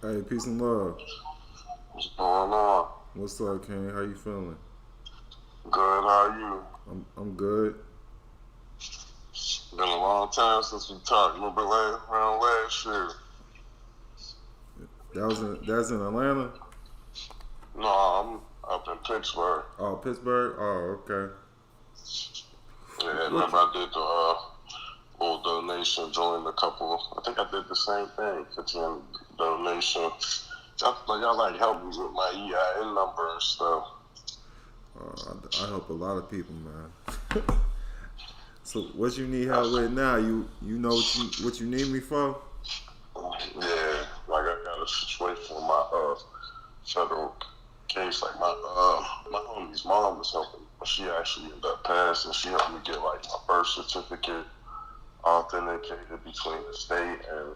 Hey, peace and love. What's going on? What's up, King? How you feeling? Good, how are you? I'm good. Been a long time since we talked. Remember around last year? That's in Atlanta. No, I'm up in Pittsburgh. Oh, Pittsburgh. Oh, okay. Yeah, What? remember I did the little donation, joined a couple. I think I did the same thing, 15 donation. Y'all like helped me with my EIN number and stuff. I help a lot of people, man. So, what you need help with now? You know what you need me for? Yeah, like I got a situation with my federal case. Like my homie's mom was helping, but she actually ended up passing. She helped me get like my birth certificate authenticated between the state and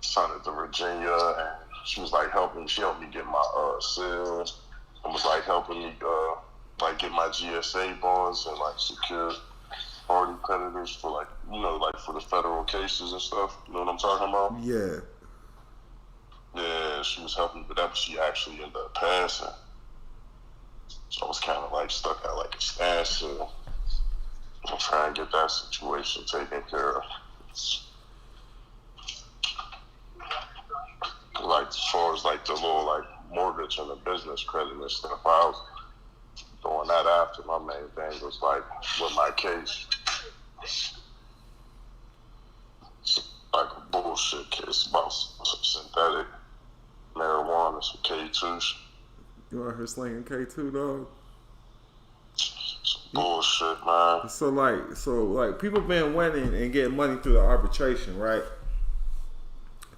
sent it to Virginia, and she was like helping. She helped me get my seal, and was like helping me like get my GSA bonds and like secure party creditors for like like for the federal cases and stuff. You know what I'm talking about? Yeah. Yeah, she was helping me with that, but she actually ended up passing. So I was kind of like stuck at like a standstill. I'm trying to get that situation taken care of. Like as far as like the little like mortgage and the business credit and stuff, I was doing that after. My main thing was like with my case, like a bullshit case about some synthetic marijuana, some K2s. You out here slinging K2, dog? Some bullshit, man. So like people been winning and getting money through the arbitration, right?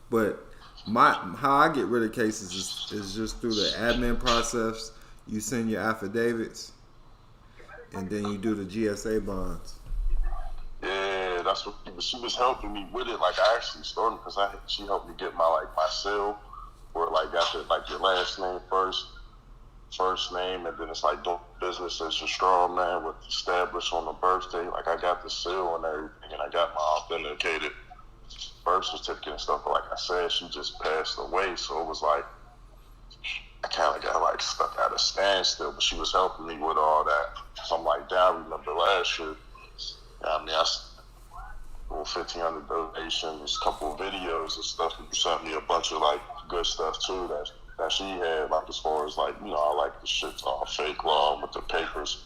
But how I get rid of cases is just through the admin process. You send your affidavits, and then you do the GSA bonds. Yeah, that's what she was helping me with it. Like I actually started because she helped me get my seal, where like after like your last name first name, and then it's like doing business as your strong man with established on the birthday. Like I got the seal and everything, and I got my authenticated birth certificate and stuff. But like I said, she just passed away, so it was like I kind of got like stuck at a standstill. But she was helping me with all that. So I'm like, damn, I remember last year. I mean, I little 1,500 donations, a couple of videos and stuff. And you sent me a bunch of like good stuff too that she had, like as far as like I like the shit's all fake law with the papers,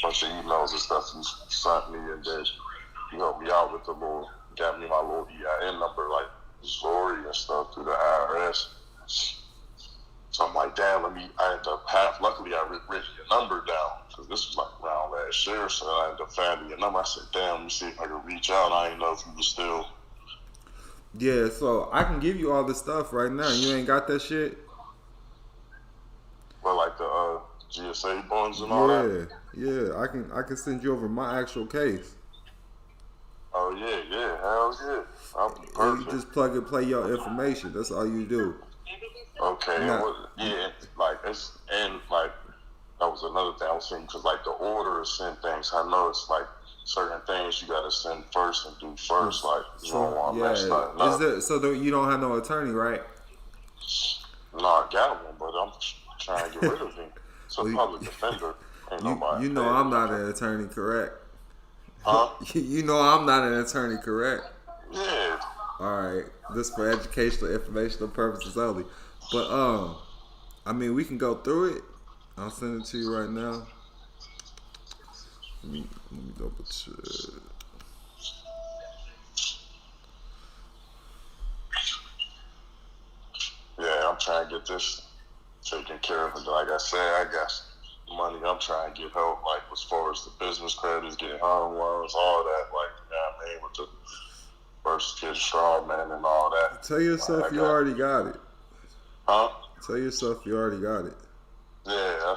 bunch of emails and stuff you sent me, and then you helped me out with got me my little EIN number like Missouri and stuff through the IRS. So I'm like, damn, I ended up luckily I written your number down, because this was like around last year, so I ended up finding your number. I said, damn, let me see if I can reach out. I didn't know if you were still. Yeah, so I can give you all this stuff right now. You ain't got that shit? Well, like the GSA bonds and all that? Yeah, I can send you over my actual case. Oh, yeah, hell yeah. I'll be perfect. You just plug and play your information. That's all you do. Okay, like that was another thing I was saying, because like the order of send things, I know it's like certain things you gotta send first and do first, like you don't want to mess nothing up. So you don't have no attorney, right? No, I got one, but I'm trying to get rid of him. So public defender ain't nobody. You know I'm not an attorney, correct? Huh? You know I'm not an attorney, correct? Yeah. All right, this for educational, informational purposes only. But I mean, we can go through it. I'll send it to you right now. Let me double check. Yeah, I'm trying to get this taken care of. Like I said, I got money. I'm trying to get help, like as far as the business credits, getting home loans, all that. Like, you know what I mean, with the first kid strong man and all that. Tell yourself you already got it. Huh? Tell yourself you already got it. Yeah,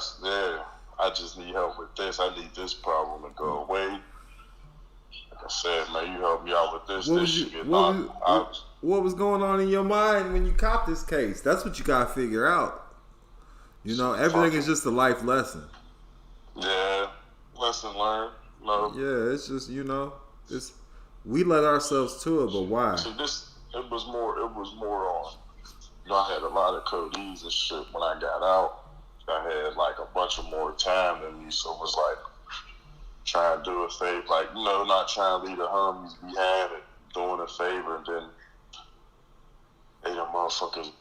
I just need help with this. I need this problem to go away. Like I said, man, you help me out with this. What was going on in your mind when you caught this case? That's what you gotta figure out. You know, everything is just a life lesson. Yeah, lesson learned. No. Yeah, it's just we let ourselves to it, but why? See, this It was more on. You know, I had a lot of codees and shit when I got out. I had like a bunch of more time than me, so it was like trying to do a favor, like, you know, not trying to leave the homies behind and doing a favor, and then they them motherfuckers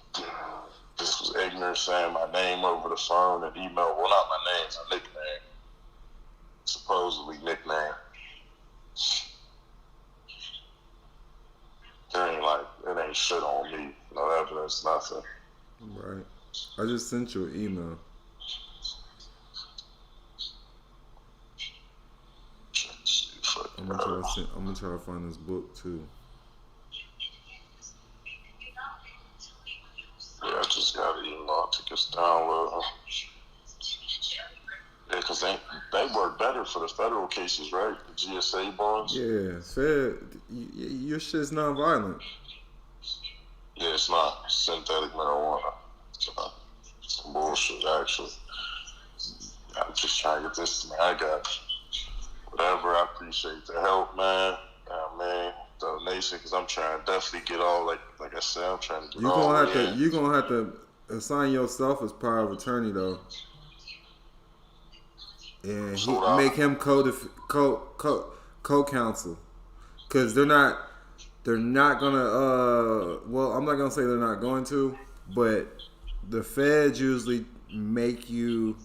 just was ignorant, saying my name over the phone and email. Well, not my name, my nickname. Supposedly nickname. It ain't shit on me. No evidence, nothing. Right. I just sent you an email. I'm gonna try to find this book too. Yeah, I just got an email. I think it's download. Yeah, because they work better for the federal cases, right? The GSA bonds. Yeah, Fed, your shit's non-violent. Yeah, it's not synthetic marijuana. It's some bullshit, actually. I'm just trying to get this, man. I got whatever. I appreciate the help, man. Man, donation, because I'm trying to definitely get all, like I said, I'm trying to get all in. You're going to have to assign yourself as power of attorney, though. And make him co-counsel. Because they're not gonna well, I'm not gonna say they're not going to, but the feds usually make you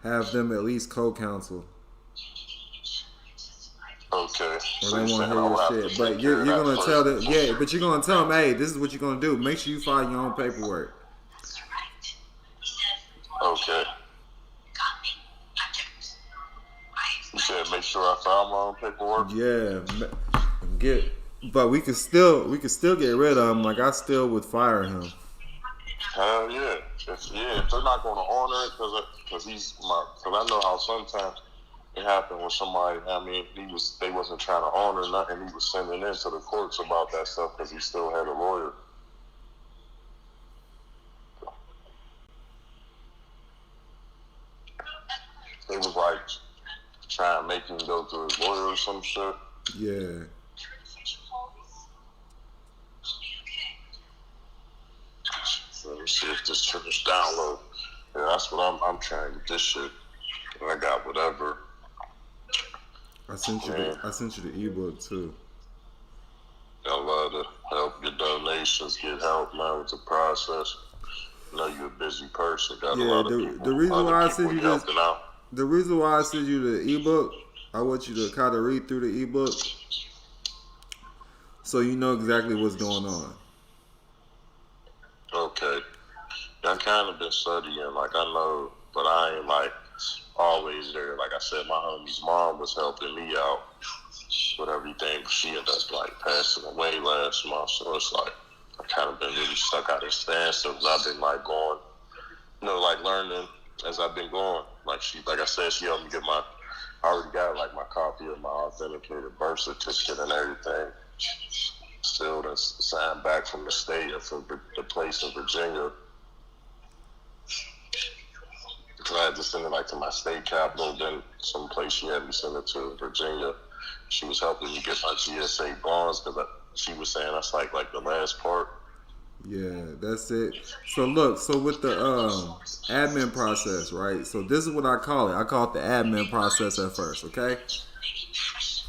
have them at least co-counsel. Okay. Or they won't hear your shit. But you're gonna tell them, yeah, but you're gonna tell them, hey, this is what you're gonna do. Make sure you file your own paperwork. Okay. You said make sure I file my own paperwork? Yeah. But we could still get rid of him. Like, I still would fire him. Hell yeah. If they're not going to honor it, because I know how sometimes it happened with somebody. I mean, they wasn't trying to honor nothing. He was sending in to the courts about that stuff because he still had a lawyer. They was like trying to make him go through his lawyer or some shit. Yeah. Let me see if this finished download. Yeah, that's what I'm trying to get this shit. And I got whatever. I sent you the ebook too. I love to help your donations, get help, man, with the process. I know you're a busy person. Got a lot of people. The reason why I sent you the ebook, I want you to kind of read through the ebook so you know exactly what's going on. Okay. I kind of been studying, like I know, but I ain't like always there. Like I said, my homie's mom was helping me out with everything. She ended up like passing away last month, so it's like I kind of been really stuck out of standstill because I've been like going, like learning as I've been going. Like I said, she helped me get I already got like my copy of my authenticated birth certificate and everything. Still done signed back from the state and from the place in Virginia. Because I had to send it like to my state capital, then some place she had me send it to Virginia. She was helping me get my GSA bonds because she was saying that's like the last part. Yeah, that's it. So look, with the admin process, right? So this is what I call it. I call it the admin process at first, okay?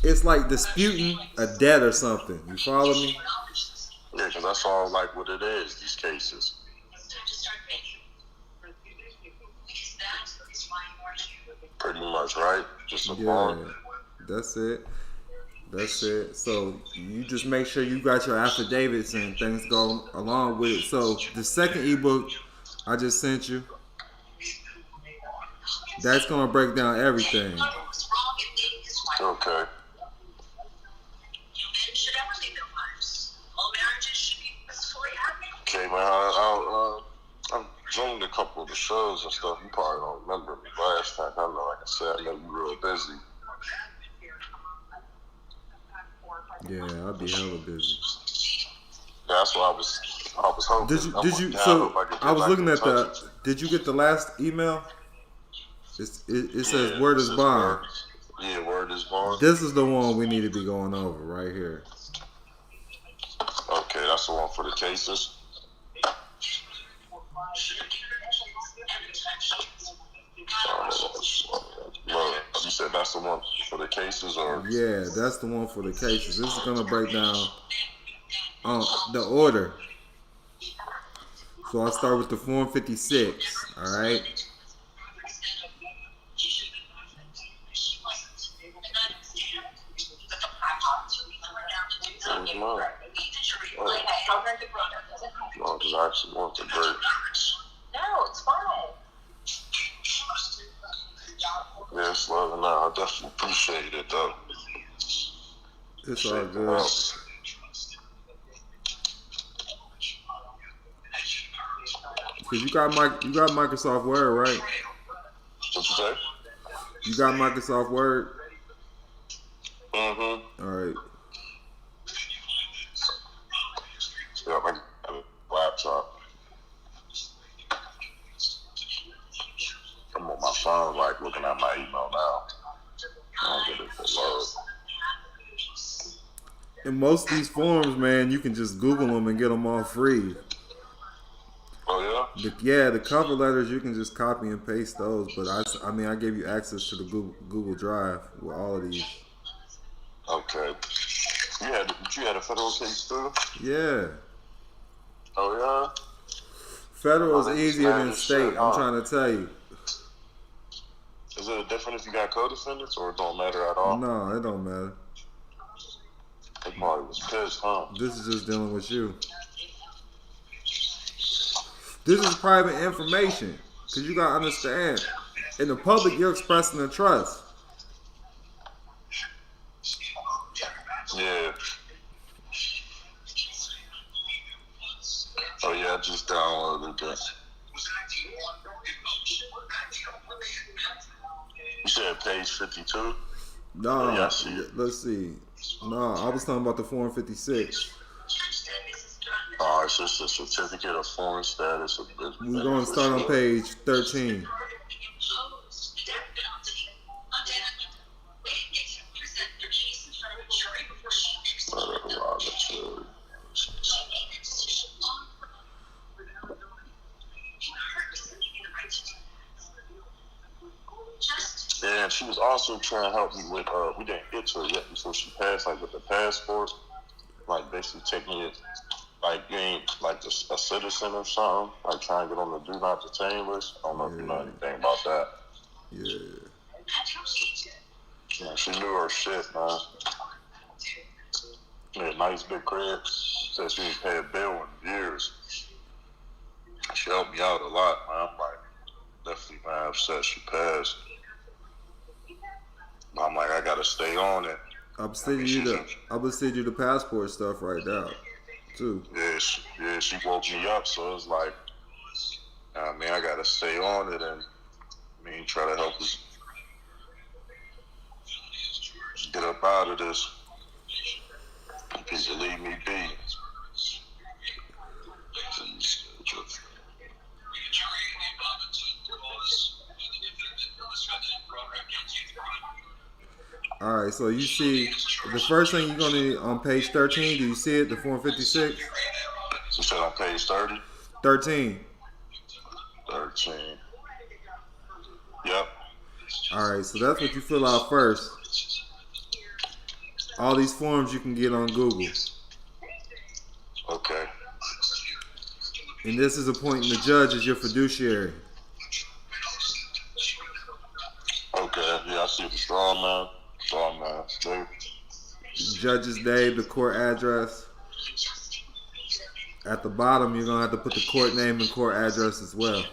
It's like disputing a debt or something. You follow me? Yeah, because that's all like what it is, these cases. Pretty much, right? Just a bond. That's it. So you just make sure you got your affidavits and things go along with it. So the second ebook I just sent you, that's going to break down everything. Okay. Okay, man. I've joined a couple of the shows and stuff. You probably don't remember me last time. I know, like I said, I know you're real busy. Yeah, I'll be hella busy. Yeah, that's what I was hoping. Did you? So I was looking at the. Did you get the last email? It says word is bond. Word is bond. This is the one we need to be going over right here. Okay, that's the one for the cases. You said that's the one for the cases, or? Yeah, that's the one for the cases. This is gonna break down the order. So I'll start with the Form 56. All right. No, because I actually want the break. No, it's fine. Yeah, it's loving out. I definitely appreciate it, though. It's all good. Cause you got Microsoft Word, right? What you say? You got Microsoft Word? Mm-hmm. All right. Yeah, my laptop. I'm on my phone, like, looking at my email now. I don't get it to load. And most of these forms, man, you can just Google them and get them all free. Oh, yeah? The cover letters, you can just copy and paste those. But I gave you access to the Google Drive with all of these. Okay. You had a federal case too? Yeah. Oh, yeah? Federal is easier than state, I'm trying to tell you. Is it different if you got co-defendants, or it don't matter at all? No, it don't matter. They probably was pissed, huh? This is just dealing with you. This is private information. Because you got to understand, in the public, you're expressing a trust. Yeah. Oh, yeah, I just downloaded it. You said page 52? No, yeah, I see it. Let's see. No, I was talking about the Form 56. Oh, it's just a certificate of foreign status. We're going to start on page 13. Yeah, she was also trying to help me with, we didn't get to it yet before she passed, like with the passport, like basically taking it, like you ain't like a citizen or something, like trying to get on the do not detain list. I don't know if you know anything about that. Yeah. Yeah, she knew her shit, man. Yeah, nice big crib. Said she didn't pay a bill in years. She helped me out a lot, man. I'm like, definitely, man, upset she passed. But I'm like, I gotta stay on it. I'm sending you the passport stuff right now, too. Yeah, she woke me up, so it's like, I mean, I gotta stay on it and, try to help us get up out of this. Because you leave me be. All right, so you see, the first thing you're going to need on page 13, do you see it, the Form 56? You said on page 30? 13. 13. Yep. All right, so that's what you fill out first. All these forms you can get on Google. Okay. And this is appointing the judge as your fiduciary. Okay, yeah, I see the strong man. Judge's name, the court address. At the bottom, you're going to have to put the court name and court address as well.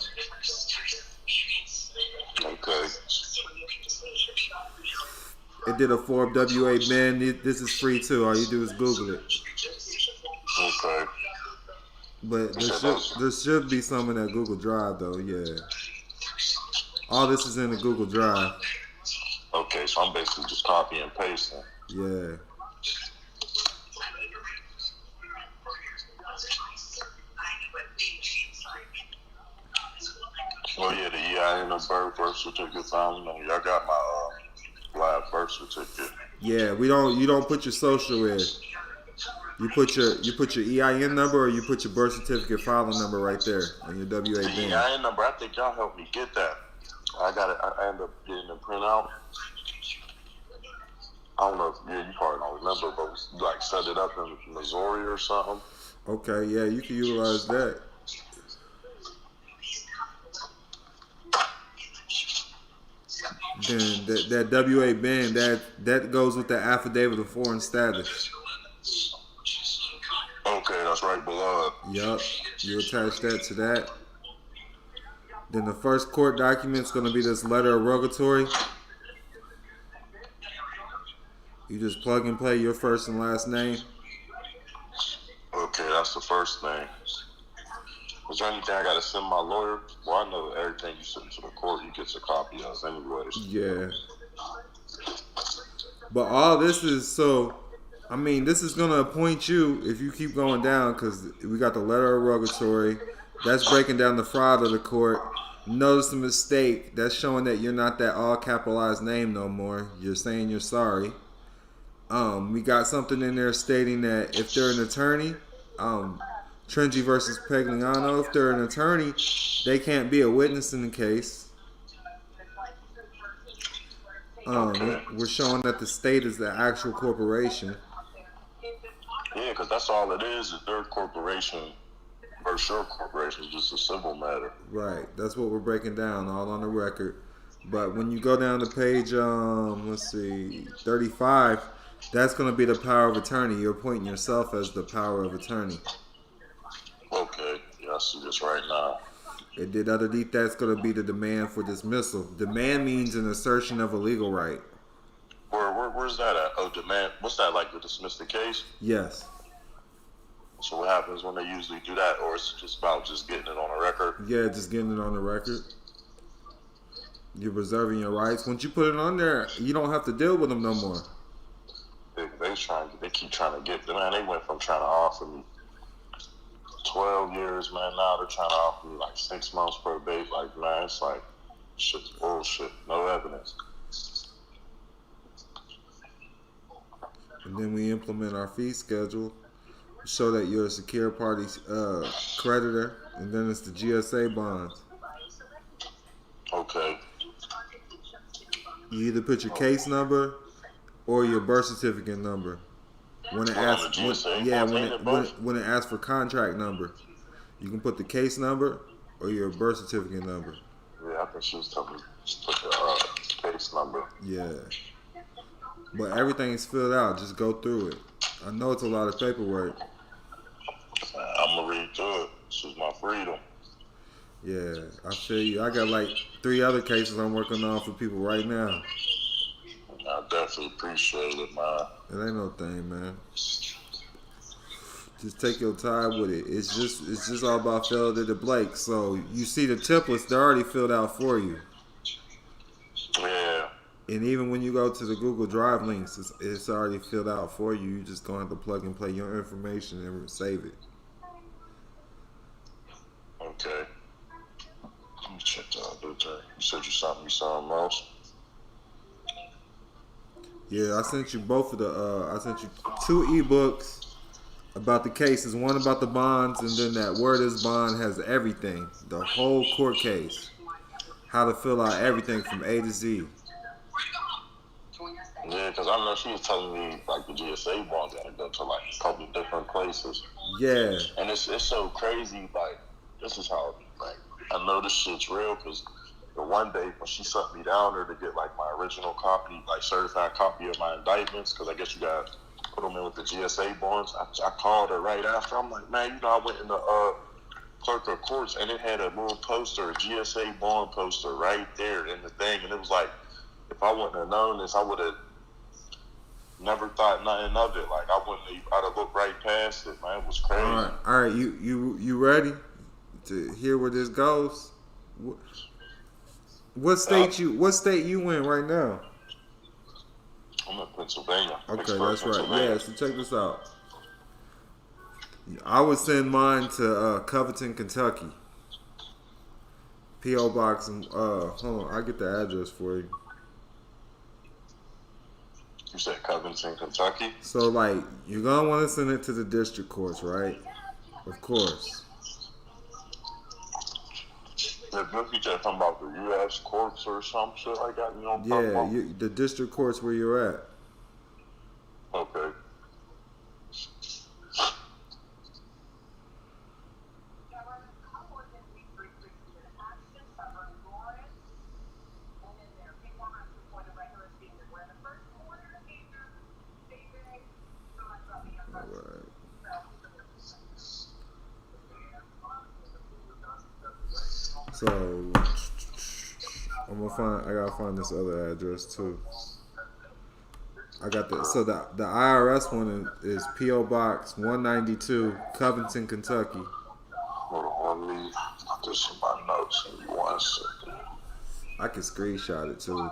Okay. It did a Form W-8 man. This is free too. All you do is Google it. Okay. But there should be some in that Google Drive though. Yeah. All this is in the Google Drive. Okay, so I'm basically just copying and pasting. Yeah. Well, yeah, the EIN and birth certificate found. Y'all got my live birth certificate. Yeah, you don't put your social in. You put your EIN number, or you put your birth certificate filing number right there on your WA The bin. EIN number, I think y'all helped me get that. I got it. I ended up getting a printout. I don't know if you probably don't remember, but we like set it up in Missouri or something. Okay, yeah, you can utilize that. Then that WA bin, that goes with the affidavit of foreign status. Okay, that's right below it. Yup, you attach that to that. Then the first court document's gonna be this letter of rogatory. You just plug and play your first and last name. Okay, that's the first thing. Is there anything I gotta send my lawyer? Well, I know everything you send to the court, he gets a copy of anyways. Yeah. But all this is this is gonna appoint you if you keep going down, because we got the letter of rogatory. That's breaking down the fraud of the court. Notice the mistake. That's showing that you're not that all capitalized name no more. You're saying you're sorry. We got something in there stating that if they're an attorney, Trengy versus Pegliano, if they're an attorney, they can't be a witness in the case. We're showing that the state is the actual corporation. Yeah, because that's all it is their corporation versus your corporation is just a civil matter. Right. That's what we're breaking down, all on the record. But when you go down to page, 35, that's going to be the power of attorney. You're appointing yourself as the power of attorney. Okay. Yeah, I see this right now. And then underneath that's going to be the demand for dismissal. Demand means an assertion of a legal right. Where's that at? Oh, demand. What's that, like to dismiss the case? Yes. So what happens when they usually do that, or is it just about just getting it on the record? Yeah, just getting it on the record. You're reserving your rights. Once you put it on there, you don't have to deal with them no more. They keep trying to get them. Man, they went from trying to offer me 12 years, man. Now they're trying to offer me like 6 months probate. Like, man, it's like shit's bullshit. No evidence. And then we implement our fee schedule, show that you're a secure party creditor, and then it's the GSA bonds. Okay. You either put your case number or your birth certificate number. When it asks, when it asks for contract number, you can put the case number or your birth certificate number. Yeah, I think she was telling me to put the case number. Yeah. But everything is filled out. Just go through it. I know it's a lot of paperwork. I'm going to read through it. This is my freedom. Yeah, I feel you. I got like 3 other cases I'm working on for people right now. I definitely appreciate it, man. It ain't no thing, man. Just take your time with it. It's just all about filling the blank. So you see the templates, they're already filled out for you. Yeah. And even when you go to the Google Drive links, it's already filled out for you. You just going to plug and play your information and save it. Okay. Let me check the other thing. You said you sent me something else? Yeah, I sent you both of I sent you 2 ebooks about the cases. One about the bonds, and then that Where This Bond has everything. The whole court case. How to fill out everything from A to Z. Yeah, because I know she was telling me, like, the GSA bonds got to go to, like, a couple of different places. Yeah. And it's so crazy, like, this is how, like, I know this shit's real, because the one day when she sent me down there to get, like, my original copy, like, certified copy of my indictments, because I guess you got to put them in with the GSA bonds, I called her right after. I'm like, man, you know, I went in the clerk of courts, and it had a little poster, a GSA bond poster right there in the thing, and it was like, if I wouldn't have known this, I would have never thought nothing of it. Like, I'd have looked right past it, man. It was crazy. All right. You ready to hear where this goes? What state you in right now? I'm in Pennsylvania. Okay, Pittsburgh, that's right. Pennsylvania. Yeah, so check this out. I would send mine to Covington, Kentucky. P.O. Box. Hold on, I'll get the address for you. You You said Covington, Kentucky? So, like, you're going to want to send it to the district courts, right? Of course. If you just talking about the U.S. courts or some shit like that, you know what I'm talking Yeah, about? the district courts where you're at. Okay. So I gotta find this other address too. I got the IRS one is P.O. Box 192, Covington, Kentucky. Hold on, let me put this in my notes. Give me 1 second. I can screenshot it too.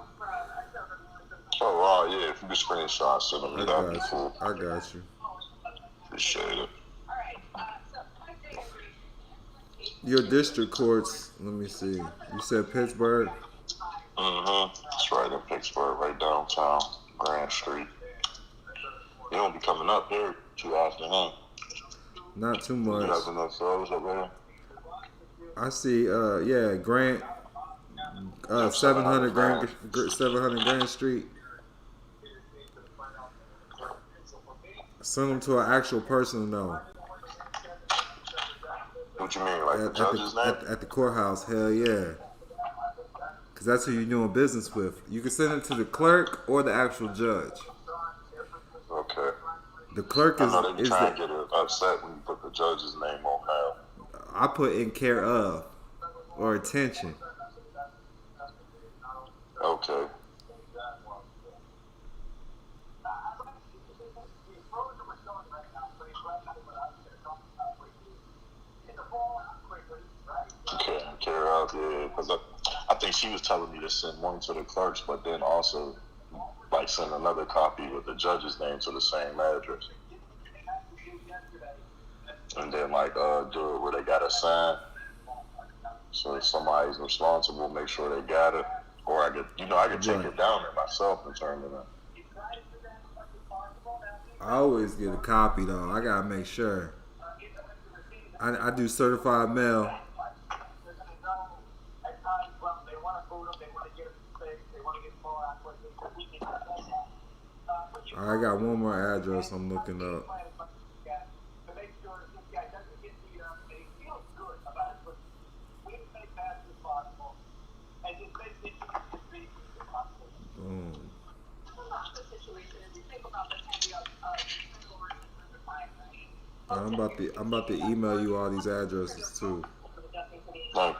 Oh wow, yeah, if you can screenshot, send them, that'd be cool. I got you. Appreciate it. Your district courts, let me see. You said Pittsburgh? It's right in Pittsburgh, right downtown, Grand Street. You don't be coming up there too often, huh? Not too much. You have enough shows up there? I see, Grant, 700 Grand Street. Send them to an actual person, though. What you mean, like the judge's name? At the courthouse, hell yeah. Because that's who you're doing business with. You can send it to the clerk or the actual judge. Okay. The clerk is... I know they be trying to get upset when you put the judge's name on mail. I put in care of or attention. Okay. Okay, care of, yeah, because I think she was telling me to send one to the clerks, but then also like send another copy with the judge's name to the same address, and then like do it where they gotta sign, so if somebody's responsible, make sure they got it, or I could take it down there myself and turn it in. I always get a copy though. I gotta make sure. I do certified mail. I got one more address I'm looking up. I'm about to email you all these addresses too. Like,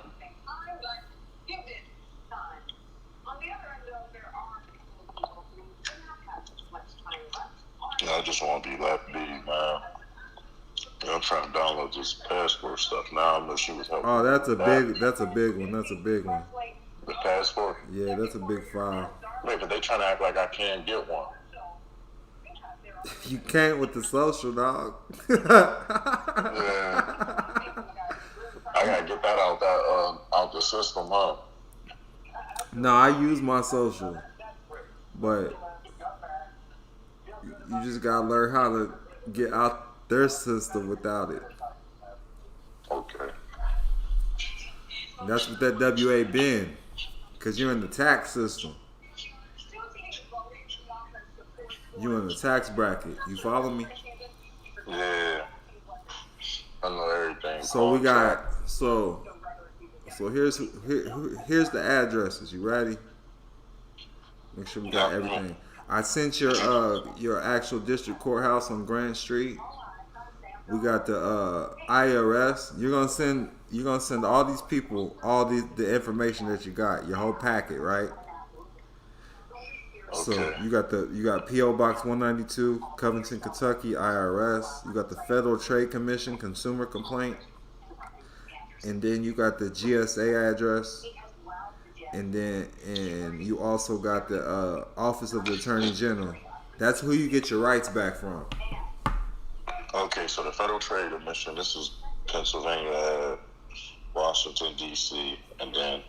yeah, I just want to be left be, man. Yeah, I'm trying to download this passport stuff now. I know she was helping. Oh, that's a big one. That's a big one. The passport? Yeah, that's a big file. Wait, but they trying to act like I can't get one. You can't with the social, dog. Yeah. I gotta get that out the system, huh? No, I use my social, but you just gotta learn how to get out their system without it. Okay. That's what that WA been, cause you're in the tax system. You in the tax bracket. You follow me? Yeah. I know everything. So we got so here's the addresses. You ready? Make sure we got everything. I sent your actual district courthouse on Grand Street. We got the IRS. You're gonna send all these people all the information that you got, your whole packet, right? Okay. So you got P.O. Box 192, Covington, Kentucky, IRS. You got the Federal Trade Commission consumer complaint, and then you got the GSA address, and you also got the Office of the Attorney General. That's who you get your rights back from. Okay, so the Federal Trade Commission. This is Pennsylvania, Washington D.C., and then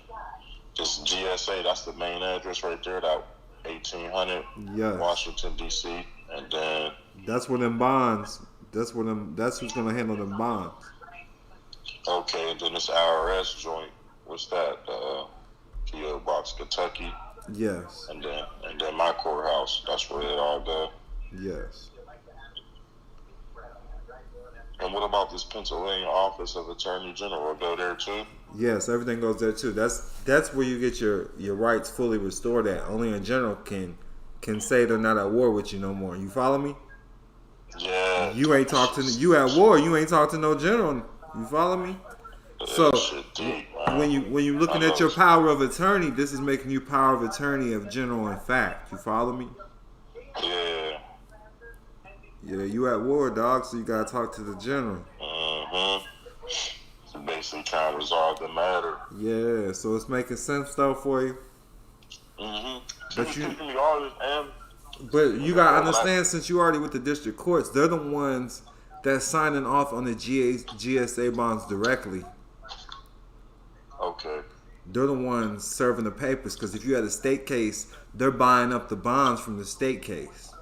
this GSA. That's the main address right there. That 1800 Yes. Washington D.C. and then That's where them bonds. That's who's gonna handle them bonds. okay, and then this IRS joint. What's that? P.O. Box, Kentucky, Yes. and then my courthouse. That's where it all go. Yes. And what about this Pennsylvania Office of Attorney General? Go there too? Yes, everything goes there too. That's where you get your rights fully restored at. Only a general can say they're not at war with you no more. You follow me? Yeah. You ain't talk to you at war. You ain't talk to no general. You follow me? So when you looking at your power of attorney, this is making you power of attorney of general in fact. You follow me? Yeah. Yeah, you at war, dog. So you gotta talk to the general. So basically trying to resolve the matter. Yeah, so it's making sense though for you. But you gotta understand, since you already with the district courts, they're the ones that's signing off on the GSA bonds directly. Okay. They're the ones serving the papers, because if you had a state case, they're buying up the bonds from the state case.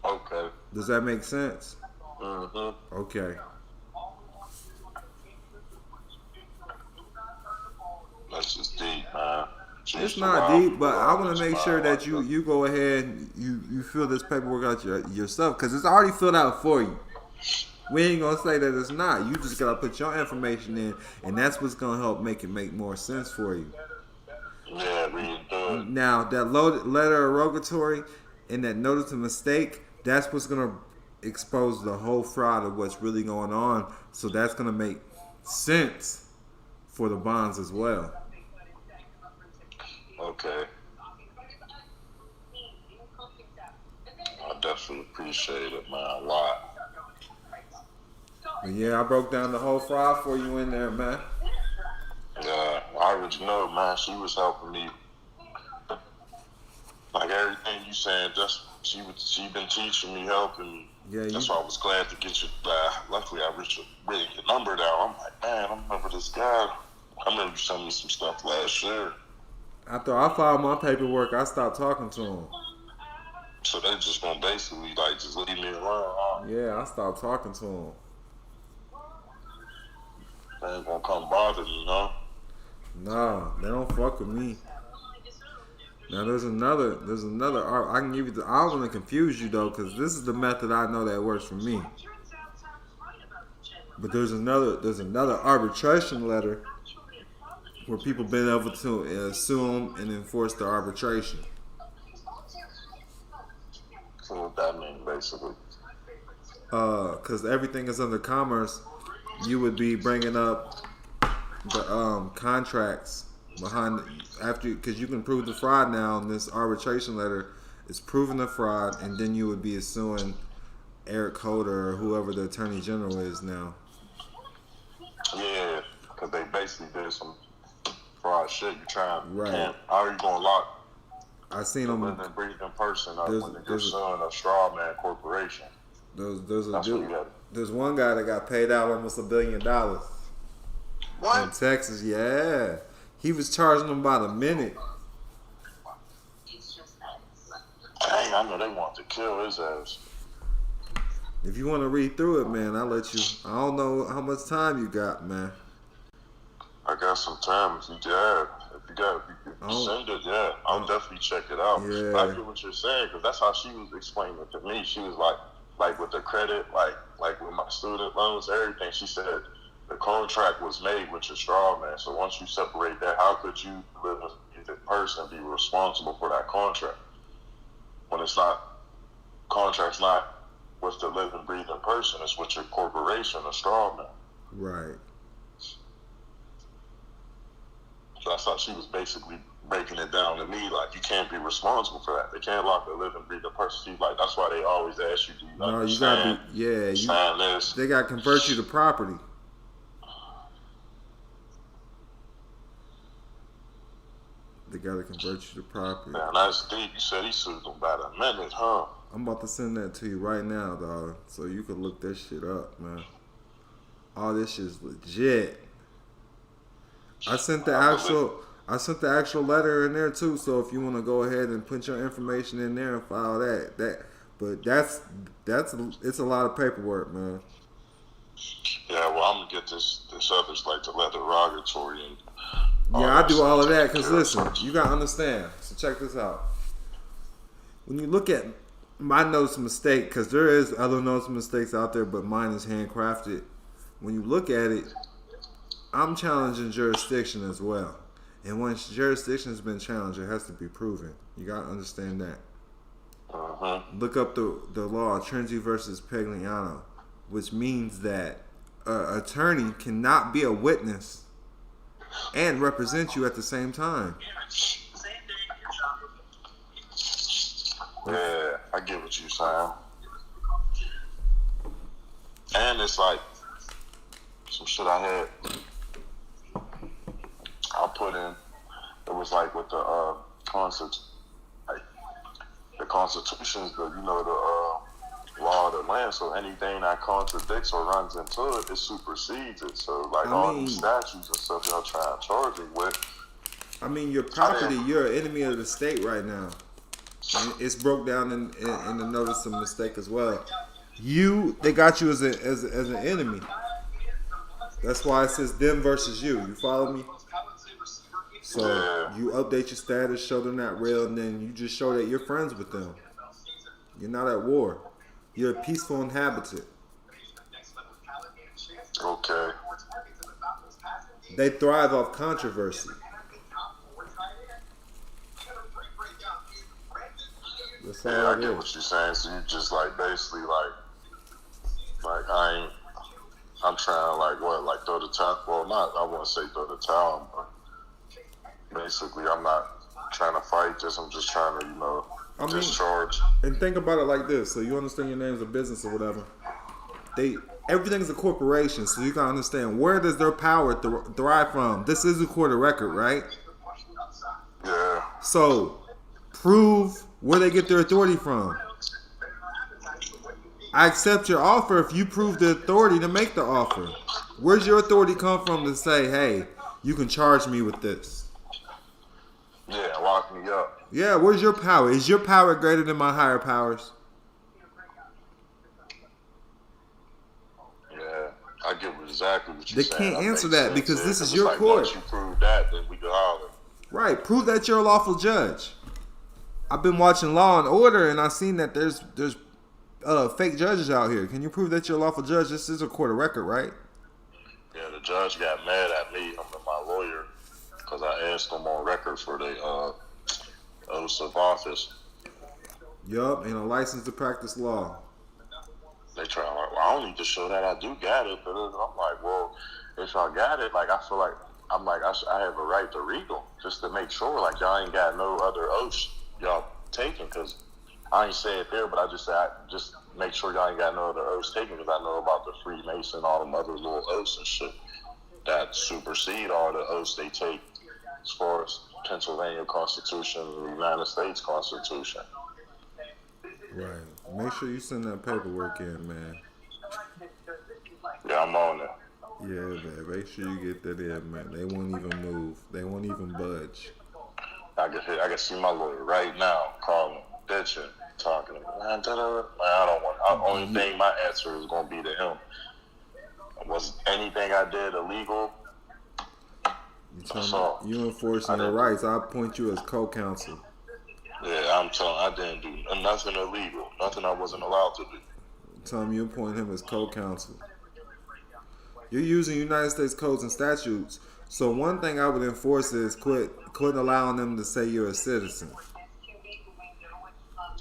Okay. Does that make sense? Okay. That's just deep, man. It's not deep, but I want to make sure that you go ahead and you fill this paperwork out yourself, because it's already filled out for you. We ain't gonna say that it's not. You just gotta put your information in, and that's what's gonna help make it make more sense for you. Yeah, read it. Now that letter of rogatory and that notice of mistake, that's what's gonna expose the whole fraud of what's really going on. So that's gonna make sense for the bonds as well. Okay. I definitely appreciate it, man, a lot. But yeah, I broke down the whole fraud for you in there, man. Yeah, I already know, man. She was helping me. Like everything you saying, she been teaching me, helping me. Yeah, that's why I was glad to get you. Luckily, I written your number down. I'm like, man, I remember this guy. I remember you sent me some stuff last year. After I filed my paperwork, I stopped talking to him. So they just gonna basically like just leave me alone, huh? Yeah, I stopped talking to him. They ain't gonna come bother me, huh? Nah, they don't fuck with me. Now there's another. I can give you. I don't want to confuse you though, because this is the method I know that works for me. But there's another arbitration letter where people been able to assume and enforce the arbitration. So what that mean, basically? Because everything is under commerce, you would be bringing up the contracts behind because you can prove the fraud now. And this arbitration letter is proving the fraud, and then you would be suing Eric Holder or whoever the attorney general is now. Yeah, because they basically did some fraud shit. You trying, right? How are you gonna lock? I seen them. Living, breathing person up when you're suing a straw man corporation. There's one guy that got paid out almost $1 billion. What? In Texas, yeah. He was charging them by the minute. Dang, I know they want to kill his ass. If you want to read through it, man, I'll let you. I don't know how much time you got, man. I got some time. If you send it, yeah, I'll definitely check it out. Yeah. I get what you're saying, because that's how she was explaining it to me. She was like with the credit, like with my student loans, everything. She said the contract was made with your straw man. So once you separate that, how could you live as a person be responsible for that contract when it's not? Contract's not with the living, breathing person. It's with your corporation, a straw man. Right. So that's how she was basically breaking it down to me. Like, you can't be responsible for that. They can't lock a living, breathing person. She's like, that's why they always ask you, do you understand? You gotta be, this. They gotta convert you to property. They gotta convert you to property. Man, that's deep. You said he sued them about a minute, huh? I'm about to send that to you right now, dog, so you can look that shit up, man. All this shit's legit. I sent the I sent the actual letter in there too. So if you want to go ahead and put your information in there and file but that's it's a lot of paperwork, man. Yeah, well, I'm gonna get this others like the letter derogatory and. Yeah, I do all of that because listen, you gotta understand. So check this out. When you look at my notice of mistake, because there is other notice of mistakes out there, but mine is handcrafted. When you look at it, I'm challenging jurisdiction as well. And once jurisdiction has been challenged, it has to be proven. You gotta understand that. Look up the law, Trinity versus Pegliano, which means that an attorney cannot be a witness and represent you at the same time. Yeah, I get what you're saying. And it's like some shit I had. I put in. It was like with the the Constitution's the law of the land. So anything that contradicts or runs into it, it supersedes it. So like all these statutes and stuff y'all trying to charge me with. I mean, your property. You're an enemy of the state right now. And it's broke down in the notice of mistake as well. They got you as an enemy. That's why it says them versus you. You follow me? So you update your status, show them that real, and then you just show that you're friends with them. You're not at war. You're a peaceful inhabitant. Okay. They thrive off controversy. Yeah, I get what you're saying. So you just like basically like I'm trying to like throw the towel. Well, I wouldn't say throw the towel, but basically I'm not trying to fight this. I'm just trying to discharge. And think about it like this. So you understand your name's a business or whatever. Everything's a corporation, so you gotta understand where does their power thrive from. This is a court of record, right? Yeah. So prove where they get their authority from. I accept your offer if you prove the authority to make the offer. Where's your authority come from to say, hey, you can charge me with this? Yeah, lock me up. Yeah, where's your power? Is your power greater than my higher powers? Yeah, I get exactly what you're saying. They can't answer that because this is your like court. Once you prove that, then we can holler. Right, prove that you're a lawful judge. I've been watching Law and Order, and I've seen that there's fake judges out here. Can you prove that you're a lawful judge? This is a court of record, right? Yeah, the judge got mad at me, my lawyer, because I asked them on record for the oath of office. Yup, and a license to practice law. They try like, well, I don't need to show that I do got it, but I'm like, well, if y'all got it, like I feel like I have a right to read them just to make sure, like y'all ain't got no other oaths y'all taking, because I ain't say it there, but I just make sure y'all ain't got no other oaths taken, because I know about the Freemason, all them other little oaths and shit that supersede all the oaths they take as far as Pennsylvania Constitution and the United States Constitution. Right. Make sure you send that paperwork in, man. Yeah, I'm on it. Yeah, man. Make sure you get that in, man. They won't even move. They won't even budge. I can see my lawyer right now calling, bitching, talking. I don't want. Only thing my answer is gonna be to him. Was anything I did illegal? You enforcing your rights. I appoint you as co-counsel. Yeah, I'm telling. I didn't do nothing illegal. Nothing I wasn't allowed to do. Tell him you appoint him as co-counsel. You're using United States codes and statutes. So one thing I would enforce is quit allowing them to say you're a citizen.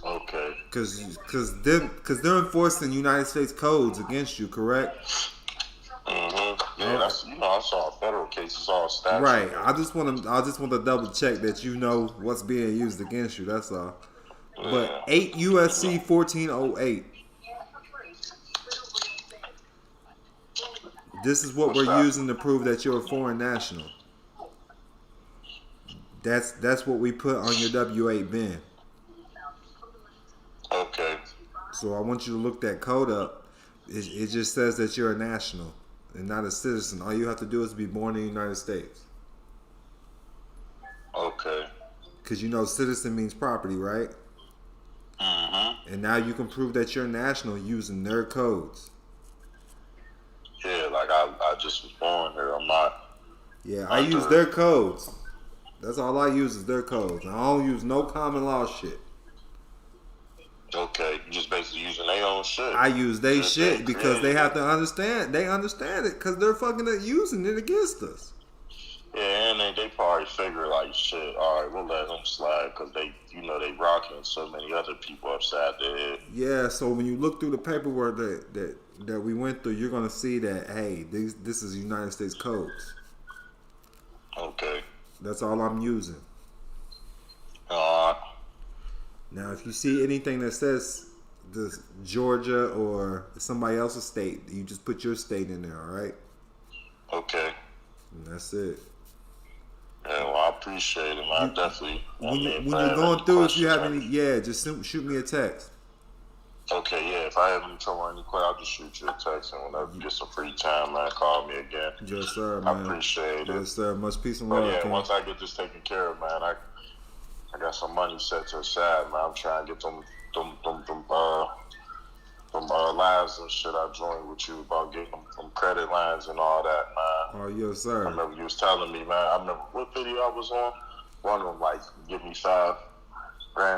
Okay. Because they're enforcing United States codes against you, correct? Mm-hmm. Yeah, that's I saw federal cases, all statutes. Right. I just want to double check that you know what's being used against you. That's all. Yeah. But 8 USC 1408. This is what we're using to prove that you're a foreign national. That's what we put on your W-8 bin. Okay. So I want you to look that code up. It just says that you're a national and not a citizen. All you have to do is be born in the United States. Because you know citizen means property, right? Mm-hmm. And now you can prove that you're national using their codes. Yeah, like I just was born here. I'm not. Yeah, I use their codes. That's all I use is their codes. I don't use no common law shit. Okay, you just basically using their own shit. I use they shit because they have it. to understand. They understand it because they're fucking using it against us. Yeah, and they probably figure like shit. All right, we'll let them slide because they rocking so many other people upside their head. Yeah, so when you look through the paperwork that we went through, you're gonna see that hey, this is United States codes. Okay. That's all I'm using. Uh, Now, if you see anything that says this Georgia or somebody else's state, you just put your state in there, all right? Okay. And that's it. Yeah, well, I appreciate it, man. Definitely. When you're going through, if you have any, just shoot me a text. Okay, yeah. If I have any trouble or any question, I'll just shoot you a text, and whenever you get some free time, man, call me again. Yes, sir, man. I appreciate it. Yes, sir. Much peace and But love. yeah, King. once I get this taken care of, man, I got some money set to the side, man. I'm trying to get them lives and shit I joined with you about getting them credit lines and all that, man. Oh, yes, sir. I remember you was telling me, man. I remember what video I was on. One of them, like, give me $5,000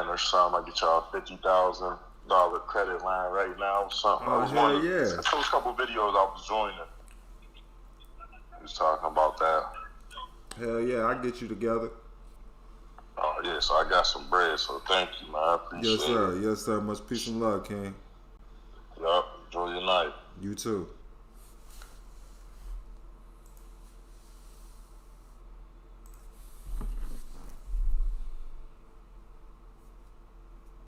or something. I get y'all $50,000 credit line right now or something. Oh, hell yeah. There was a couple videos I was joining. He was talking about that. Hell yeah, I get you together. Oh, yeah, so I got some bread, so thank you, man. I appreciate it. Yes, sir. Yes, sir. Much peace and love, King. Yup. Enjoy your night. You too.